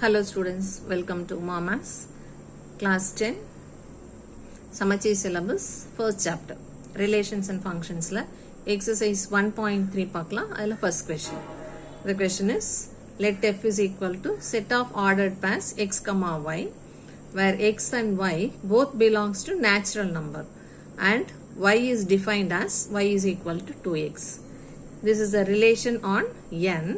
Hello students, welcome to Maths class 10 Samachi syllabus first chapter relations and functions la exercise 1.3 பார்க்கலாம். அதுல first question. The question is let f is equal to set of ordered pairs x comma y where x and y both belongs to natural number and y is defined as y is equal to 2x. This is a relation on n.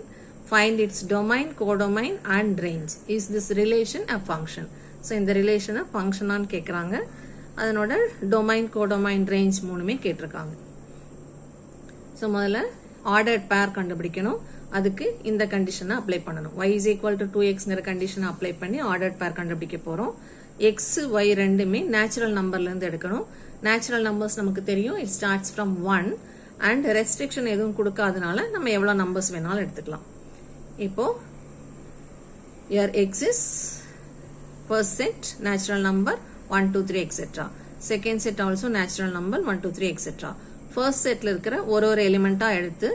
Find its domain, codomain and range. Is this relation a function? So in the relation a function on கேக்குறாங்க. அதனோட domain, codomain, range மூணுமே கேட்டிருக்காங்க. So முதல்ல ordered pair கண்டுபிடிக்கணும். அதுக்கு இந்த கண்டிஷனை apply பண்ணணும். y is equal to 2xங்கிற கண்டிஷனை அப்ளை பண்ணி ordered pair கண்டுபிடிக்க போறோம். x, y ரெண்டுமே natural numberல இருந்து எடுக்கணும். Natural numbers நமக்கு தெரியும். It starts from 1 and restriction எதுவும் கொடுக்காதனால நம்ம எவ்வளவு numbers வேணாலும் எடுத்துக்கலாம். இப்போ your x is first set natural number 1 2 3 etc. second set also natural number 1 2 3 etc. first setல இருக்கிற ஒரு எலிமெண்டா எடுத்து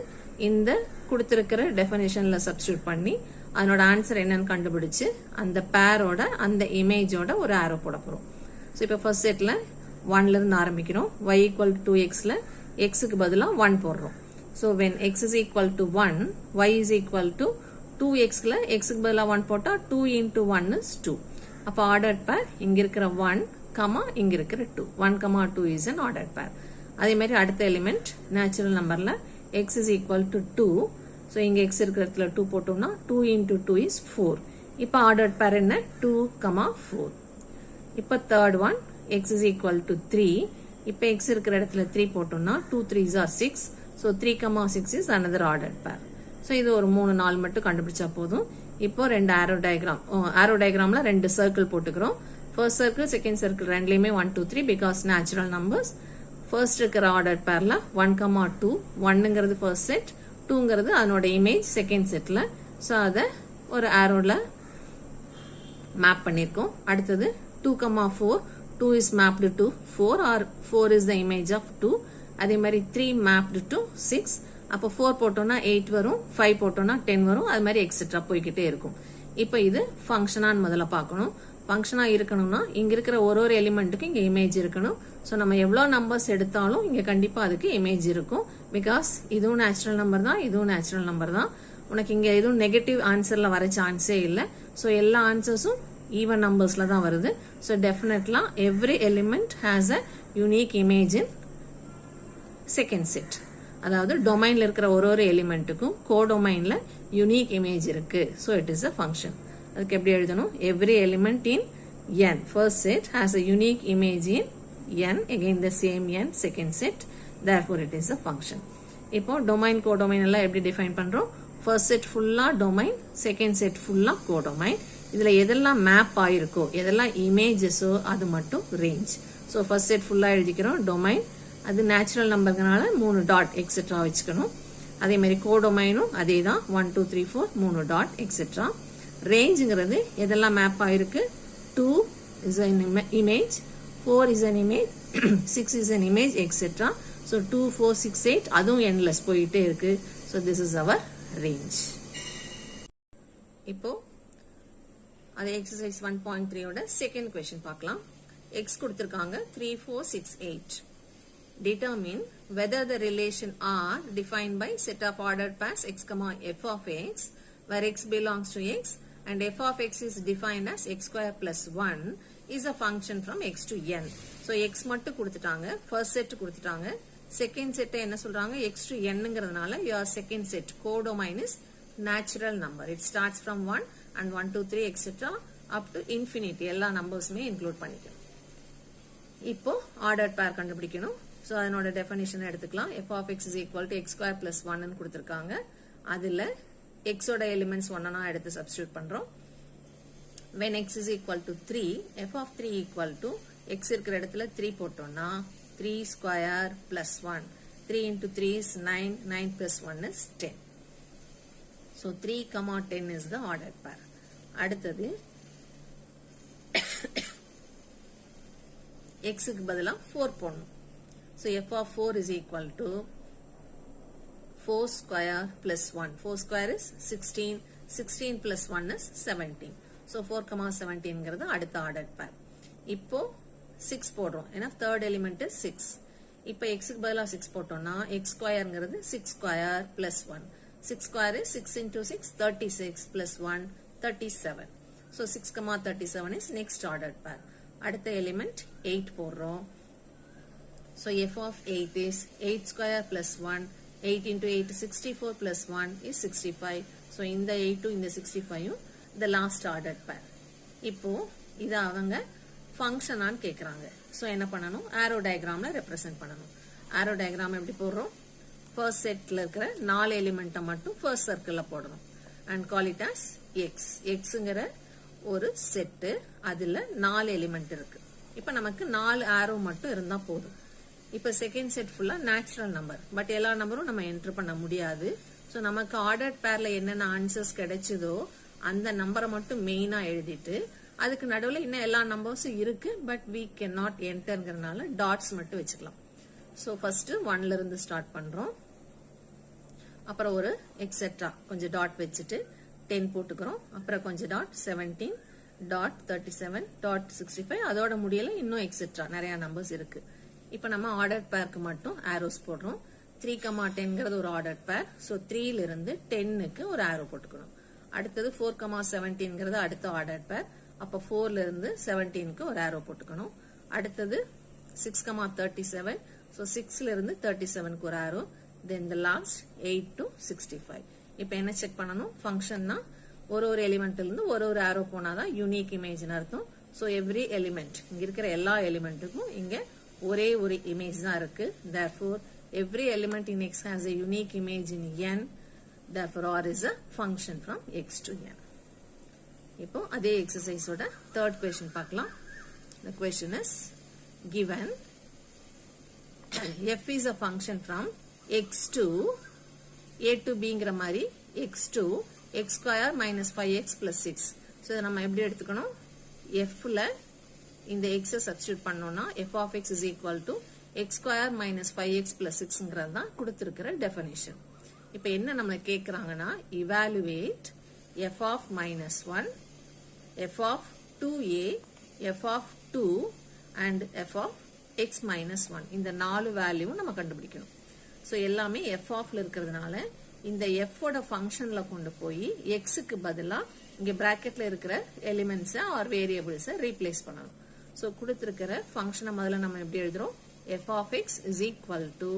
இந்த கொடுத்திருக்கிற டெஃபினிஷன்ல சப்ஸ்டிட்யூட் பண்ணி அதனோட ஆன்சர் என்னன்னு கண்டுபிடிச்சு அந்த பேரோட அந்த இமேஜோட ஒரு ஆரோ போட போறோம். சோ இப்போ first setல 1ல இருந்து ஆரம்பிக்கிறோம். y equal to 2xல x க்கு பதிலா 1 போடுறோம். So when x is equal to 1, y is equal to 2x ல x க்கு பதிலா 1 போட்டா 2 into 1 is 2. அப்ப ordered pair இங்க இருக்கிற 1, இங்க இருக்கிற 2. 1, 2 is an ordered pair. அதே மாதிரி அடுத்த எலிமெண்ட் நேச்சுரல் நம்பர்ல x is equal to 2. So இங்க x இருக்கிற இடத்துல 2 போட்டோம்னா 2 into 2 is 4. இப்ப ordered pair என்ன 2, 4. இப்ப third one x is equal to 3. இப்ப x இருக்கிற இடத்துல 3 போட்டோம்னா 2 3s are 6. So 3, 6 is another ordered pair. So இது ஒரு 3-4 மட்டும் கண்டுபிடிச்சா போதும். இப்போ ரெண்டு arrow diagramல ரெண்டு circle போட்டுக்கிறோம். First circle, second circle ரெண்டுலயுமே 1 2 3 because natural numbers. First இருக்கிற ordered pairல 1, 2, 1ங்கிறது first set, 2ங்கிறது அதனோட image second setல. So அத ஒரு arrowல map பண்ணிருக்கோம். அடுத்தது 2, 4, 2 is mapped to 4 or 4 is the image of 2. அதே மாதிரி 3 mapped to 6. அப்போ 4 போட்டோம்னா 8 வரும், 5 போட்டோம்னா 10 வரும், அது மாதிரி எக்ஸெட்ரா போய்கிட்டே இருக்கும். இப்போ இது ஃபங்க்ஷனான்னு முதல்ல பார்க்கணும். ஃபங்க்ஷனா இருக்கணும்னா இங்க இருக்கிற ஒரு எலிமெண்ட்டுக்கு இங்க இமேஜ் இருக்கணும். ஸோ நம்ம எவ்வளவு நம்பர்ஸ் எடுத்தாலும் இங்க கண்டிப்பா அதுக்கு இமேஜ் இருக்கும். பிகாஸ் இதுவும் நேச்சுரல் நம்பர் தான், இதுவும் நேச்சுரல் நம்பர் தான். உனக்கு இங்க எதுவும் நெகட்டிவ் ஆன்சர்ல வர சான்ஸே இல்லை. ஸோ எல்லா ஆன்சர்ஸும் ஈவன் நம்பர்ஸ்ல தான் வருது. ஸோ டெஃபினெட்லா every element has a unique image in second set. அதாவது டொமைன்ல இருக்கிற ஒரு எலிமெண்ட்டுக்கும் கோடொமைன்ல யூனிக் இமேஜ் இருக்கு. So it is a function. அதுக்கு எப்படி எழுதணும்? every element in n first set has a unique image in n, again the same n second set, therefore it is a function. இப்போ டொமைன் கோடொமைன் எல்லாம் எப்படி define பண்றோம்? First set ஃபுல்லா domain, second set ஃபுல்லா codomain. இதுல எதெல்லாம் map ஆயிருக்கோ, எதெல்லாம் இமேஜஸோ அது மட்டும் ரேஞ்ச். சோ ஃபர்ஸ்ட் செட் ஃபுல்லா எழுதிக்கிறோம் டொமைன். அது நேச்சுரல் நம்பர்னால 3 டாட் எக்ஸெட்ரா வச்சுக்கணும். அதே மாதிரி கோடொமைனும் அதே தான் 1 2 3 4 3 டாட் எக்ஸெட்ரா. ரேஞ்சுங்கிறது எதெல்லாம் மேப் ஆயிருக்கு? 2 is an image, 4 is an image, 6 is an image, etc. So 2 4 6 8 அதுவும் endless போயிட்டே இருக்கு. So this is our range. இப்போ அது எக்ஸசைஸ் 1.3 ஓட செகண்ட் क्वेश्चन பார்க்கலாம். x கொடுத்திருக்காங்க 3 4 6 8. Determine whether the relation R defined by set of ordered pairs x, f of x where x belongs to x and f of x is defined as x square plus 1 is a function from x to n. So x மட்டும் கொடுத்துட்டாங்க, first set கொடுத்துட்டாங்க, second set என்ன சொல்றாங்க? x to nங்கிறதுனால your second set codomain is natural number. It starts from 1 and 1 2 3 etc. up to infinity. எல்லா நம்பர்ஸுமே include பண்ணிக்கணும். இப்போ ordered pair கண்டுபிடிக்கணும். So அதனோட டெஃபினிஷன் எடுத்துக்கலாம். f of x is equal to x square plus 1 ன்னு கொடுத்திருக்காங்க. அதுல x ஓட எலிமெண்ட்ஸ் 1 எடுத்து சப்ஸ்டிட்யூட் பண்றோம். when x is equal to 3, f of 3 equal to x இருக்கிற இடத்துல 3 போட்டோம்னா 3 square plus 1. 3 into 3 is 9, 9 plus 1 is 10. So 3, 10 is the ordered pair. அடுத்தது x க்கு பதிலா 4 போடணும். So f of 4 is equal to 4 square plus 1. 4 square is 16. 16 plus 1 is 17. So 4,17ங்கிறது அடுத்த order பேர். இப்போ 6 போடுறோம், ஏன்னா தேர்ட் எலிமெண்ட் 6. இப்போ எக்ஸுக்கு பதிலாக 6 போட்டோம்னா எக்ஸ் ஸ்கொயர்ங்கிறது 6 square plus 1. 6 square is 6 into 6 36 plus 1 37. So 6,37 is next ordered pair. அடுத்த எலிமெண்ட் 8 போடுறோம். So f of 8 is 8 square plus 1. 8 into 8 64 plus 1 is 65. So இந்த 8 இந்த 65 the last ordered pair. இப்போ இத அவங்க ஃபங்க்ஷனான்னு கேக்குறாங்க. So என்ன பண்ணணும், arrow diagramல ரெப்ரசன்ட் பண்ணணும். arrow diagram எப்படி போடுறோம், first setல இருக்கிற 4 எலிமெண்ட்டை மட்டும் first circleல போடணும் and call it as x. xங்கிற ஒரு செட், அதுல 4 எலிமெண்ட் இருக்கு. இப்போ நமக்கு 4 arrow மட்டும் இருந்தா போதும். இப்போ செகண்ட் செட் ஃபுல்லா நேச்சுரல் நம்பர், பட் எல்லா நம்பரும் நம்ம என்டர் பண்ண முடியாது. ஸோ நமக்கு ஆர்டர்ட் பேர்ல என்னென்ன ஆன்சர்ஸ் கிடைச்சதோ அந்த நம்பரை மட்டும் மெயினா எழுதிட்டு அதுக்கு நடுவில் இன்னும் எல்லா நம்பர்ஸும் இருக்கு, பட் we cannot enterங்கிறதுனால டாட்ஸ் மட்டும் வச்சுக்கலாம். ஸோ ஃபர்ஸ்ட் 1ல இருந்து ஸ்டார்ட் பண்றோம். அப்புறம் ஒரு எக்ஸெட்ரா கொஞ்சம் டாட் வச்சுட்டு 10 போட்டுக்கிறோம். அப்புறம் கொஞ்சம் டாட் 17 டாட் 37 டாட் 65, அதோட முடியல இன்னும் எக்ஸெட்ரா நிறைய நம்பர்ஸ் இருக்கு. இப்போ நம்ம ஆர்டர் பேருக்கு மட்டும் ஆரோஸ் போடுறோம். 3,10ங்கிறது ஒரு ஆர்டர் பேர். ஸோ 3ல இருந்து 10க்கு ஒரு ஆரோ போட்டுக்கணும். அடுத்தது 4,17ங்கிறது அடுத்த ஆர்டர் பேர். அப்போ 4ல இருந்து 17க்கு ஒரு ஆரோ போட்டுக்கணும். அடுத்தது 6,37. ஸோ 6ல இருந்து 37க்கு ஒரு ஆரோ. தென் த லாஸ்ட் 8 to 65. இப்போ என்ன செக் பண்ணணும், ஃபங்க்ஷன்னா ஒரு எலிமெண்ட்ல இருந்து ஒரு ஆரோ போனாதான் யூனிக் இமேஜ்னு அர்த்தம். ஸோ எவ்ரி எலிமெண்ட், இங்க இருக்கிற எல்லா எலிமெண்ட்டுக்கும் இங்க ஒரே ஒரு இமேஜ் தான் இருக்கு. therefore every element in x has a unique image in n. therefore r is a function from x to n. இப்போ அதே எக்ஸசைஸோட third question பார்க்கலாம். the question is given f is a function from x to a to bங்கிற மாதிரி x to x square minus 5x plus 6. so இதை நம்ம எப்படி எடுத்துக்கணும், fல இந்த x substitute பண்ணோம்னா f of x is equal to x square minus 5x plus 6ங்கிறது தான் கொடுத்திருக்கிற definition. இப்போ என்ன நம்ம கேக்குறாங்கன்னா, evaluate f of minus 1, f of 2a, f of 2 and f of x minus 1. இந்த 4 வேல்யூ நம்ம கண்டுபிடிக்கணும். ஸோ எல்லாமே f ஆஃப்ல இருக்கிறதுனால இந்த f ஓட ஃபங்க்ஷன்ல கொண்டு போய் xக்கு பதிலா இங்க பிராக்கெட்ல இருக்கிற எலிமெண்ட்ஸை ஆர் வேரியபிள்ஸை ரீப்ளேஸ் பண்ணணும். ஸோ கொடுத்திருக்கிற ஃபங்க்ஷனை முதல்ல நம்ம எப்படி எழுதுறோம், f of x is equal to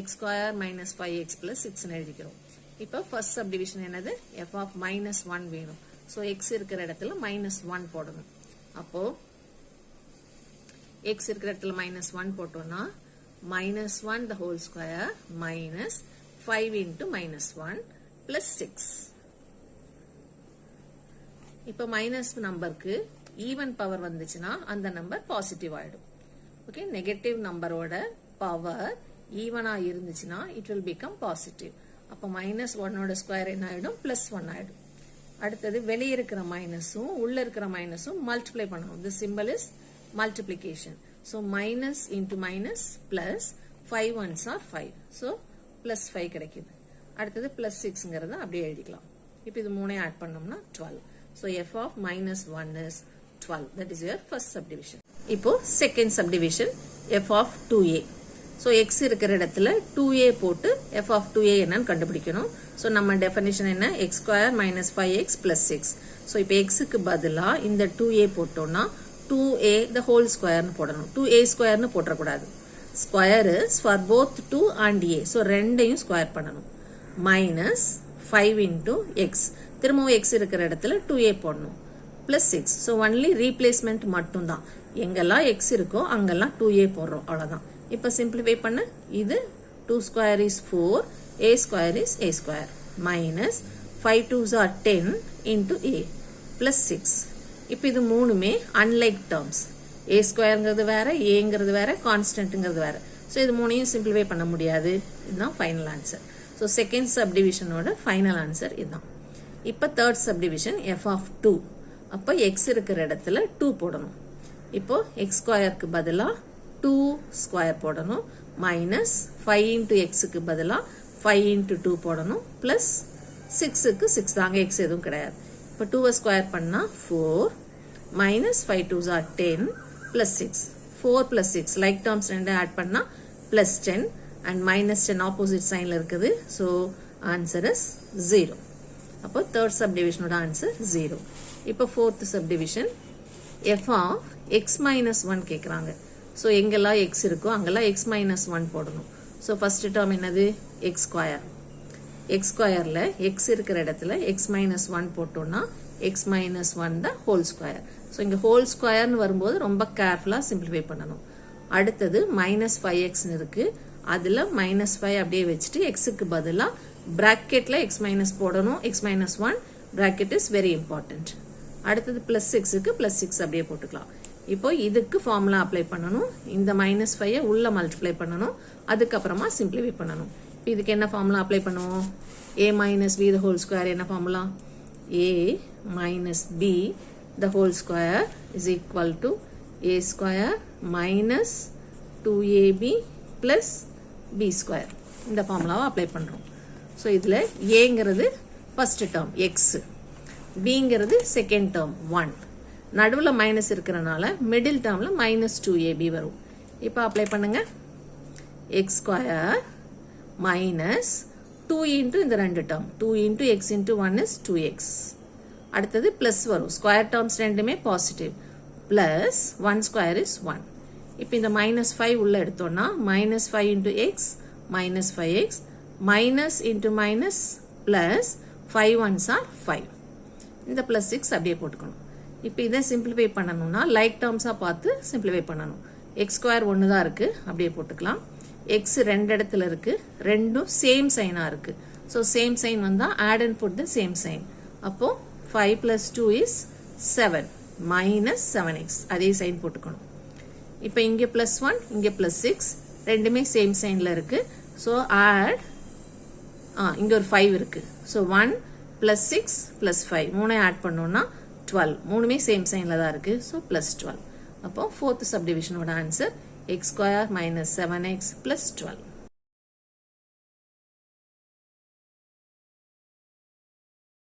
x square minus 5x plus 6 எழுதிக்கிறோம். இப்போ ஃபர்ஸ்ட் சப்டிவிஷன் என்னது, f of minus 1 வேணும். ஸோ x இருக்கிற இடத்துல minus 1 போடணும். அப்போ x இருக்கிற இடத்துல minus 1 போட்டோம்னா minus 1 the whole square minus 5 into minus 1 plus 6. இப்போ மைனஸ் நம்பருக்கு ஈவன் பவர் வந்துச்சுன்னா அந்த நம்பர் பாசிட்டிவ் ஆயிடும். ஓகே, நெகட்டிவ் நம்பரோட பவர் ஈவனா இருந்துச்சுன்னா இட் வில் பிகம் பாசிட்டிவ். அப்போ மைனஸ் 1ஓட ஸ்கொயர் என்ன ஆயிடும், பிளஸ் 1 ஆயிடும். அடுத்தது வெளியே இருக்கிற மைனஸும் உள்ள இருக்கிற மைனஸும் மல்டிப்ளை பண்ணணும். The simple is multiplication. So minus into minus plus 5 ones are 5. So plus 5 கிடைக்குது. அடுத்தது பிளஸ் 6ங்கிறத அப்படியே எழுதிக்கலாம். இப்போ இது மூணையும் ஆட் பண்ணோம்னா 12. So f of minus 1 is 12. That is your first subdivision. இப்போ second subdivision f of 2a. So x இருக்கிற இடத்துல 2a போட்டு f of 2a என்னன்னு கண்டுபிடிக்கணும். ஸோ நம்ம டெஃபினிஷன் என்ன, x square minus 5x plus 6. So இப்போ xக்கு பதிலா இந்த 2a போட்டோம்னா 2a the whole square போடணும். 2a square போட்டக்கூடாது. Square is for both 2 and a. ஸோ ரெண்டையும் ஸ்கொயர் பண்ணணும். Minus 5 into x. திரும்பவும் x இருக்கிற இடத்துல 2a போடணும். பிளஸ் 6. ஸோ ஒன்லி ரீப்ளேஸ்மெண்ட் மட்டும் தான். எங்கெல்லாம் x இருக்கோ அங்கெல்லாம் 2a போடுறோம், அவ்வளோதான். இப்போ சிம்பிளிஃபை பண்ண இது 2 square is 4, a square is a square minus 5 2s are 10 into a plus 6. இப்போ இது மூணுமே அன்லைக் டேர்ம்ஸ். a ஸ்கொயர்ங்கிறது வேற, ஏங்கிறது வேற, கான்ஸ்டன்ட்ங்கிறது வேற. ஸோ இது மூணையும் சிம்பிளிஃபை பண்ண முடியாது. இதுதான் ஃபைனல் ஆன்சர். ஸோ செகண்ட் சப்டிவிஷனோட ஃபைனல் ஆன்சர் இதுதான். இப்போ தேர்ட் சப்டிவிஷன் f of 2. அப்போ x இருக்கிற இடத்துல 2 போடணும். இப்போ x ஸ்கொயருக்கு பதிலா 2 ஸ்கொயர் போடணும். மைனஸ் 5 into xக்கு பதிலா 5 into 2 போடணும். பிளஸ் 6க்கு 6 தாங்க, x எதுவும் கிடையாது. இப்போ இப்போ 2 ஸ்கொயர் பண்ணா 4 minus 5 2s are 10 plus 6. 4 plus 6 like terms ரெண்டு ஆட் பண்ணா plus 10 and minus 10 opposite signல இருக்குது. So answer is 0. அப்போ third subdivision ஓட answer 0. இப்போ fourth subdivision f of x minus 1 கேக்குறாங்க. So எங்கெல்லாம் x இருக்கோ அங்கெல்லாம் x minus 1 போடணும். So first term என்னது x square. x squareல x இருக்கிற இடத்துல x minus 1 போட்டோம்னா x minus 1 the whole square. So இங்க whole square னு வரும்போது ரொம்ப கேர்ஃபுல்லா சிம்பிளிஃபை பண்ணணும். அடுத்தது minus 5x இருக்கு. அதுல minus 5 அப்படியே வச்சிட்டு x க்கு பதிலா bracketல x minus போடணும். x minus 1 bracket is very important. அடுத்தது plus 6 க்கு plus 6 அப்படியே போட்டுக்கலாம். இப்போ இதுக்கு ஃபார்முலா அப்ளை பண்ணணும். இந்த minus 5 உள்ள மல்டிப்ளை பண்ணணும். அதுக்கு அப்புறமா சிம்பிளிஃபை பண்ணணும். இதுக்கு என்ன ஃபார்முலா அப்ளை பண்ணுவோம்? a minus b the whole square என்ன formula? a minus b the whole square is equal to a square minus 2ab plus b square. இந்த ஃபார்முலாவை அப்ளை பண்றோம். So இதுல aங்கிறது first term x, bங்கிறது second term 1. நடுவுல minus இருக்கறனால middle டேர்ம்ல minus 2ab வரும். இப்போ apply பண்ணுங்க. x square minus 2 into இந்த ரெண்டு term 2 into x into 1 is 2x. அடுத்தது plus வரும். ஸ்கொயர் டேர்ம்ஸ் ரெண்டுமே பாசிட்டிவ். plus 1 square is 1. இப்போ இந்த minus 5 உள்ள எடுத்தோம்னா minus 5 into x minus 5x minus into minus plus 5 ones are 5. இந்த plus 6 அப்படியே போட்டுக்கணும். இப்போ இதை சிம்பிளிஃபை பண்ணணும்னா லைக் டேர்ம்ஸா பார்த்து சிம்பிளிஃபை பண்ணணும். x ஸ்கொயர் ஒன்று தான் இருக்கு, அப்படியே போட்டுக்கலாம். x ரெண்டு இடத்துல இருக்கு, ரெண்டும் சேம் சைனா இருக்கு. ஸோ சேம் சைன் வந்தா add and put the same sign. அப்போ 5 plus 2 is 7 minus 7x. அதே சைன் போட்டுக்கணும். இப்போ இங்க plus 1 இங்க plus 6 ரெண்டுமே சேம் சைன்ல இருக்கு. ஸோ ஆட் இங்க ஒரு 5 இருக்கு. ஸோ 1 plus 6 plus 5 மூணே ஆட் பண்ணோம்னா 12. மூணுமே சேம் சைன்ல தான் இருக்கு. So plus 12. அப்போ fourth subdivision ஓட answer x square minus 7x plus 12.